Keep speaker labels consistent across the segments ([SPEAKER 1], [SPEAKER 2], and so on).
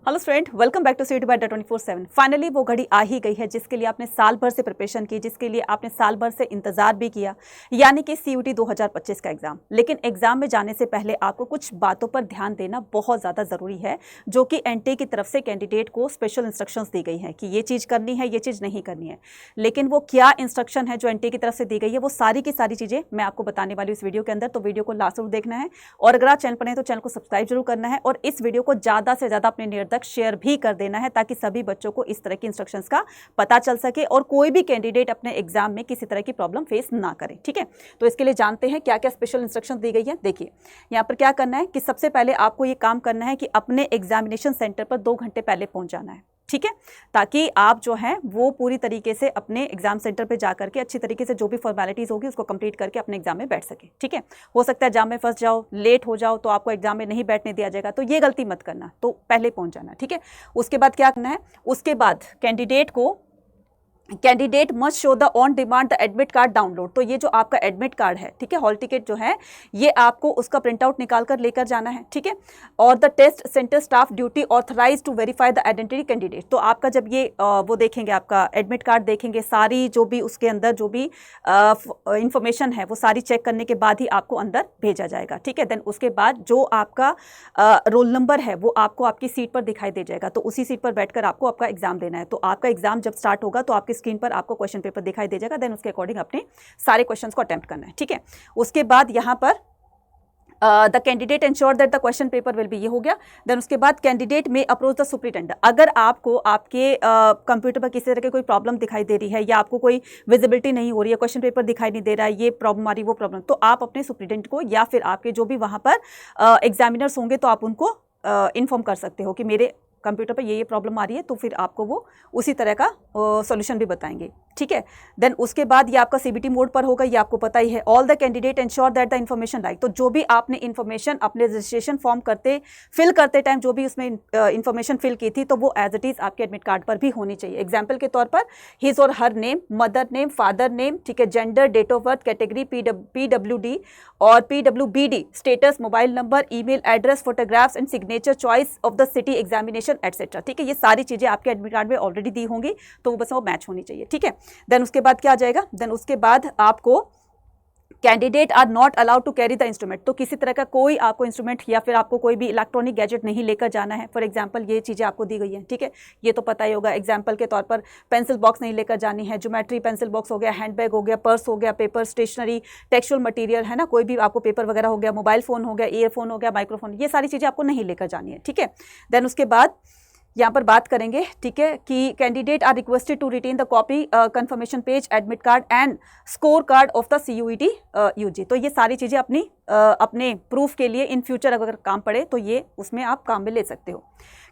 [SPEAKER 1] Hello student, welcome back to CT by 24/7। Finally वो घड़ी आ ही गई है जिसके लिए आपने साल भर से प्रिपरेशन की, जिसके लिए आपने साल भर से इंतजार भी किया, यानी कि सीयूटी 2025 का एग्जाम। लेकिन एग्जाम में जाने से पहले आपको कुछ बातों पर ध्यान देना बहुत ज़्यादा ज़रूरी है, जो कि एनटीए की तरफ से कैंडिडेट को स्पेशल इंस्ट्रक्शंस दी गई हैं कि ये चीज़ करनी है, ये चीज़ नहीं करनी है। लेकिन वो क्या इंस्ट्रक्शन है जो एनटीए की तरफ से दी गई है, वो सारी की सारी चीज़ें मैं आपको बताने वाली हूँ इस वीडियो के अंदर। तो वीडियो को लास्ट तक देखना है, और अगर आप चैनल पर हैं तो चैनल को सब्सक्राइब जरूर करना है, और इस वीडियो को ज़्यादा से ज़्यादा अपने नियर तक शेयर भी कर देना है, ताकि सभी बच्चों को इस तरह की इंस्ट्रक्शंस का पता चल सके और कोई भी कैंडिडेट अपने एग्जाम में किसी तरह की प्रॉब्लम फेस ना करे। ठीक है, तो इसके लिए जानते हैं क्या क्या स्पेशल इंस्ट्रक्शन दी गई है। देखिए, यहाँ पर क्या करना है कि सबसे पहले आपको ये काम करना है कि अपने एग्जामिनेशन सेंटर पर 2 घंटे पहले पहुंच जाना है। ठीक है, ताकि आप जो है वो पूरी तरीके से अपने एग्जाम सेंटर पे जाकर के अच्छी तरीके से जो भी फॉर्मेलिटीज होगी उसको कंप्लीट करके अपने एग्जाम में बैठ सके। ठीक है, हो सकता है एग्जाम में फंस जाओ, लेट हो जाओ, तो आपको एग्जाम में नहीं बैठने दिया जाएगा, तो ये गलती मत करना, तो पहले पहुंच जाना। ठीक है, उसके बाद क्या करना है, उसके बाद candidate must show the on demand the admit card download. तो ये जो आपका एडमिट कार्ड है, ठीक है, हॉल टिकट जो है, ये आपको उसका प्रिंट आउट निकाल कर लेकर जाना है। ठीक है, और the test centre staff duty authorise to verify the identity candidate. तो आपका जब ये वो देखेंगे, आपका एडमिट कार्ड देखेंगे, सारी जो भी उसके अंदर जो भी इंफॉर्मेशन है वो सारी चेक करने के बाद ही आपको अंदर भेजा जाएगा। ठीक है, देन उसके बाद जो आपका रोल नंबर है वो आपको आपकी सीट पर दिखाई दे जाएगा, तो उसी सीट पर बैठकर आपको आपका एग्जाम देना है। तो आपका एग्जाम जब स्टार्ट होगा तो आपकी स्क्रीन पर आपको क्वेश्चन पेपर दिखाई दे जाएगा, देन उसके अकॉर्डिंग अपने सारे क्वेश्चंस को अटेम्प्ट करना है। ठीक है, उसके बाद यहाँ पर the candidate ensure that the question paper will be, ये हो गया। देन उसके बाद कैंडिडेट में अप्रोच द सुपरिटेंडेंट। अगर आपको आपके कंप्यूटर पर किसी तरह की कोई प्रॉब्लम दिखाई दे रही है, या आपको कोई विजिबिलिटी नहीं हो रही है, क्वेश्चन पेपर दिखाई नहीं दे रहा है, ये प्रॉब्लम आ रही, वो प्रॉब्लम, तो आप अपने सुपरिटेंडेंट को या फिर आपके जो भी वहाँ पर एग्जामिनर्स होंगे तो आप उनको इन्फॉर्म कर सकते हो कि मेरे कंप्यूटर पर ये प्रॉब्लम आ रही है, तो फिर आपको वो उसी तरह का सॉल्यूशन भी बताएंगे। ठीक है, देन उसके बाद ये आपका सीबीटी मोड पर होगा, ये आपको पता ही है। All the candidate ensure that the information like, तो जो भी आपने इन्फॉर्मेशन अपने रजिस्ट्रेशन फॉर्म फिल करते टाइम जो भी उसमें इन्फॉर्मेशन फिल की थी, तो वो एज इट इज आपके एडमिट कार्ड पर भी होनी चाहिए। एग्जाम्पल के तौर पर हिज और her name, mother name, father name, ठीक है, gender, date of birth, category, PWD और PWBD, status, mobile number, email address, photographs and signature, choice of the city, examination etcetera. ठीक है, ये सारी चीजें आपके एडमिट कार्ड में ऑलरेडी दी होंगी, तो वो बस वो मैच होनी चाहिए। ठीक है, देन उसके बाद क्या आ जाएगा, देन उसके बाद आपको candidate are not allowed to carry the instrument. तो किसी तरह का कोई आपको इंस्ट्रूमेंट या फिर आपको कोई भी इलेक्ट्रॉनिक गैजेट नहीं लेकर जाना है। फॉर एग्जांपल ये चीज़ें आपको दी गई हैं, ठीक है, ये तो पता ही होगा। एग्जांपल के तौर पर पेंसिल बॉक्स नहीं लेकर जानी है, ज्योमेट्री पेंसिल बॉक्स हो गया, हैंडबैग हो गया, पर्स हो गया, पेपर, स्टेशनरी, टेक्सचुअल मटीरियल है ना, कोई भी आपको पेपर वगैरह हो गया, मोबाइल फ़ोन हो गया, ईयरफोन हो गया, माइक्रोफोन, ये सारी चीज़ें आपको नहीं लेकर जानी है। ठीक है, देन उसके बाद यहाँ पर बात करेंगे, ठीक है, कि candidate are requested to retain the copy, confirmation page, admit card and score card of the CUET UG। तो ये सारी चीज़ें अपने प्रूफ के लिए इन फ्यूचर अगर काम पड़े तो ये उसमें आप काम में ले सकते हो।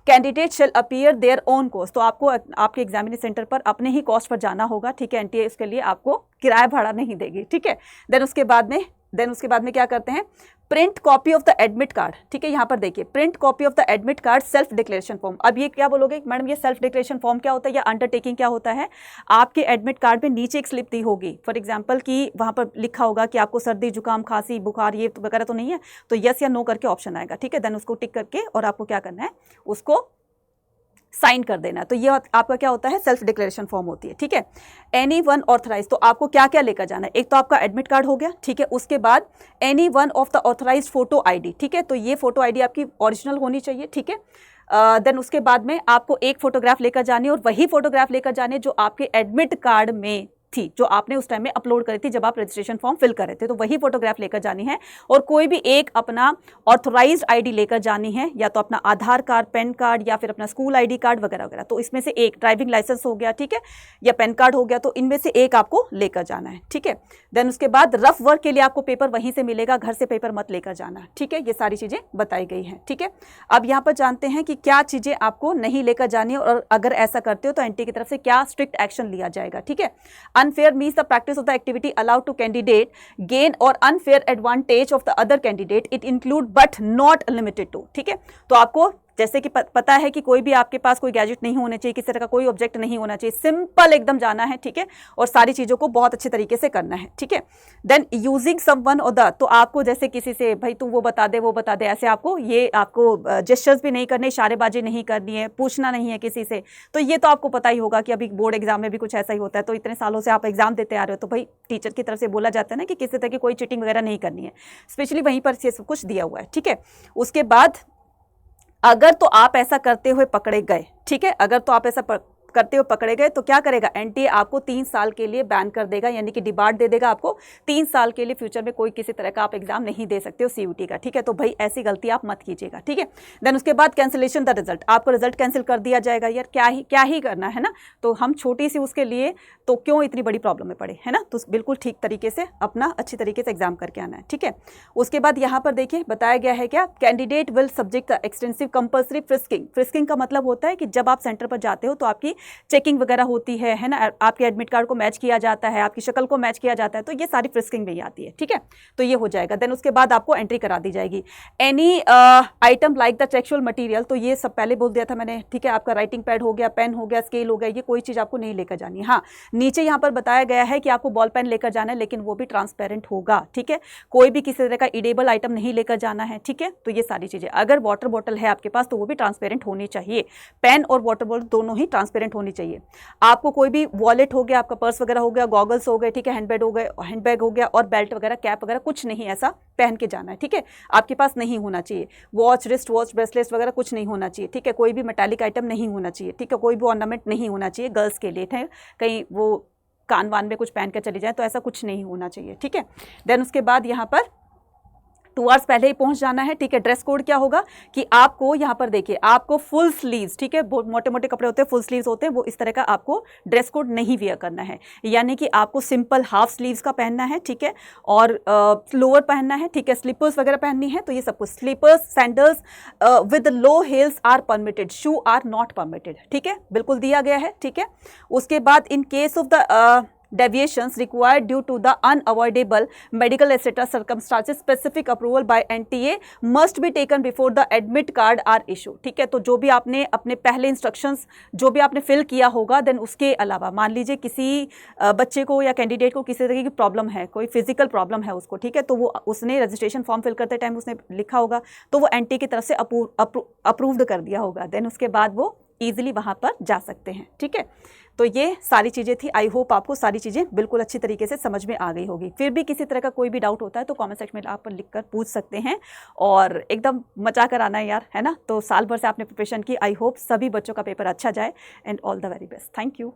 [SPEAKER 1] Candidate shell appear their own cost, तो आपको आपके एग्जामिनेशन सेंटर पर अपने ही कॉस्ट पर जाना होगा। ठीक है, एनटीए उसके लिए आपको किराया भाड़ा नहीं देगी। ठीक है, देन उसके बाद में क्या करते हैं, print copy of the admit card. ठीक है, यहाँ पर देखिए, print copy of the admit card, self declaration form. अब ये क्या बोलोगे मैडम, ये सेल्फ डिक्लेरेशन फॉर्म क्या होता है या अंडरटेकिंग क्या होता है? आपके एडमिट कार्ड में नीचे एक स्लिप दी होगी, फॉर एग्जांपल कि वहाँ पर लिखा होगा कि आपको सर्दी, जुकाम, खांसी, बुखार ये वगैरह तो नहीं है, तो यस या नो करके ऑप्शन आएगा। ठीक है, देन उसको टिक करके और आपको क्या करना है, उसको साइन कर देना। तो ये आपका क्या होता है, सेल्फ डिक्लेरेशन फॉर्म होती है। ठीक है, एनी वन ऑथराइज, तो आपको क्या क्या लेकर जाना है, एक तो आपका एडमिट कार्ड हो गया, ठीक है, उसके बाद any one of the authorise photo ID। ठीक है, तो ये फोटो ID आपकी ओरिजिनल होनी चाहिए। ठीक है, देन उसके बाद में आपको एक फोटोग्राफ लेकर जानी है, और वही फोटोग्राफ लेकर जाने जो आपके एडमिट कार्ड में थी, जो आपने उस टाइम में अपलोड करी थी जब आप रजिस्ट्रेशन फॉर्म फिल कर रहे थे, तो वही फोटोग्राफ लेकर जानी है। और कोई भी एक अपना ऑथराइज्ड ID लेकर जानी है, या तो अपना आधार कार्ड, पैन कार्ड, या फिर अपना स्कूल ID कार्ड वगैरह वगैरह। तो इसमें से एक ड्राइविंग लाइसेंस हो गया, ठीक है, या पैन कार्ड हो गया, तो इनमें से एक आपको लेकर जाना है। ठीक है, देन उसके बाद रफ वर्क के लिए आपको पेपर वहीं से मिलेगा, घर से पेपर मत लेकर जाना। ठीक है, ये सारी चीजें बताई गई हैं। ठीक है, अब यहाँ पर जानते हैं कि क्या चीजें आपको नहीं लेकर जानी है, और अगर ऐसा करते हो तो एनटीए की तरफ से क्या स्ट्रिक्ट एक्शन लिया जाएगा। ठीक है, unfair means the practice of the activity allowed to candidate gain or unfair advantage of the other candidate, it include but not limited to। ठीक है, तो आपको जैसे कि पता है कि कोई भी आपके पास कोई गैजेट नहीं होना चाहिए, किसी तरह का कोई ऑब्जेक्ट नहीं होना चाहिए, सिंपल एकदम जाना है, ठीक है, और सारी चीज़ों को बहुत अच्छे तरीके से करना है, ठीक है। देन यूजिंग समवन और द, तो आपको जैसे किसी से भाई तू वो बता दे ऐसे आपको ये आपको जेस्चर्स भी नहीं करने, इशारेबाजी नहीं करनी है, पूछना नहीं है किसी से। तो ये तो आपको पता ही होगा कि अभी बोर्ड एग्जाम में भी कुछ ऐसा ही होता है, तो इतने सालों से आप एग्जाम देते आ रहे हो तो भाई टीचर की तरफ से बोला जाता है ना कि किसी तरह की कोई चीटिंग वगैरह नहीं करनी है, स्पेशली वहीं पर ये सब कुछ दिया हुआ है, ठीक है। उसके बाद अगर तो आप ऐसा करते हुए पकड़े गए, ठीक है, अगर तो आप ऐसा करते हुए पकड़े गए तो क्या करेगा, एनटीए आपको 3 साल के लिए बैन कर देगा, यानी कि डिबार्ड दे देगा आपको 3 साल के लिए, फ्यूचर में कोई किसी तरह का आप एग्जाम नहीं दे सकते हो सीयूटी का, ठीक है। तो भाई ऐसी गलती आप मत कीजिएगा, ठीक है। देन उसके बाद कैंसिलेशन द रिजल्ट, आपको रिजल्ट कैंसिल कर दिया जाएगा, यार क्या ही करना है ना, तो हम छोटी सी उसके लिए तो क्यों इतनी बड़ी प्रॉब्लम में पड़े, है ना। तो बिल्कुल ठीक तरीके से अपना अच्छी तरीके से एग्जाम करके आना है, ठीक है। उसके बाद यहाँ पर देखिए बताया गया है क्या, candidate will subject extensive compulsory frisking. Frisking का मतलब होता है कि जब आप सेंटर पर जाते हो तो आपकी चेकिंग वगैरह होती है ना, आपके एडमिट कार्ड को मैच किया जाता है, आपकी शक्ल को मैच किया जाता है, तो ये सारी फ्रिस्किंग में ही आती है, ठीक है। तो ये हो जाएगा। देन उसके बाद आपको एंट्री करा दी जाएगी। Any item like the textual material, तो ये सब पहले बोल दिया था मैंने, ठीक है। आपका राइटिंग पैड हो गया, पेन हो गया, स्केल हो गया, ये कोई चीज़ आपको नहीं लेकर जानी। हाँ, नीचे यहाँ पर बताया गया है कि आपको बॉल पेन लेकर जाना है, लेकिन वो भी ट्रांसपेरेंट होगा, ठीक है। कोई भी किसी तरह का इडेबल आइटम नहीं लेकर जाना है, ठीक है। तो ये सारी चीज़ें, अगर वाटर बॉटल है आपके पास तो वो भी ट्रांसपेरेंट होनी चाहिए, पेन और वाटर बॉटल दोनों ही ट्रांसपेरेंट होनी चाहिए। आपको कोई भी वॉलेट हो गया, आपका पर्स वगैरह हो गया, गॉगल्स हो गए, ठीक है, हैंडबैग हो गया और बेल्ट वगैरह, कैप वगैरह कुछ नहीं ऐसा पहन के जाना है, ठीक है। आपके पास नहीं होना चाहिए वॉच, रिस्ट वॉच, ब्रेसलेट वगैरह कुछ नहीं होना चाहिए, ठीक है। कोई भी मेटालिक आइटम नहीं होना चाहिए, ठीक है। कोई भी ऑर्नामेंट नहीं होना चाहिए गर्ल्स के लिए, है कहीं वो कान वान में कुछ पहन कर चली जाए तो ऐसा कुछ नहीं होना चाहिए, ठीक है। देन उसके बाद यहाँ पर 2 आवर्स पहले ही पहुंच जाना है, ठीक है। ड्रेस कोड क्या होगा कि आपको यहाँ पर देखिए, आपको फुल स्लीव्स, ठीक है, बहुत मोटे मोटे कपड़े होते हैं, फुल स्लीव्स होते हैं, वो इस तरह का आपको ड्रेस कोड नहीं वियर करना है, यानी कि आपको सिंपल हाफ स्लीव्स का पहनना है, ठीक है, और लोअर पहनना है, ठीक है। स्लीपर्स वगैरह पहननी है, तो ये सब कुछ, slippers, sandals with low heels are permitted, shoe are not permitted, ठीक है, बिल्कुल दिया गया है, ठीक है। उसके बाद in case of the deviations required due to the unavoidable medical etc circumstances specific approval by NTA must be taken before the admit card are issued, ठीक है। तो जो भी आपने अपने पहले इंस्ट्रक्शंस जो भी आपने फिल किया होगा, देन उसके अलावा मान लीजिए किसी बच्चे को या कैंडिडेट को किसी तरह की प्रॉब्लम है, कोई फिजिकल प्रॉब्लम है उसको, ठीक है, तो वो उसने रजिस्ट्रेशन फॉर्म फिल करते टाइम उसने लिखा होगा, तो वो NTA की तरफ से अप्रूव्ड कर दिया होगा, देन उसके बाद वो ईजिली वहाँ पर जा सकते हैं, ठीक है। तो ये सारी चीज़ें थी। आई होप आपको सारी चीज़ें बिल्कुल अच्छी तरीके से समझ में आ गई होगी। फिर भी किसी तरह का कोई भी डाउट होता है तो कमेंट सेक्शन में आप लिखकर पूछ सकते हैं, और एकदम मचा कर आना है यार, है ना। तो साल भर से आपने प्रिपरेशन की, आई होप सभी बच्चों का पेपर अच्छा जाए, and all the very best. Thank you.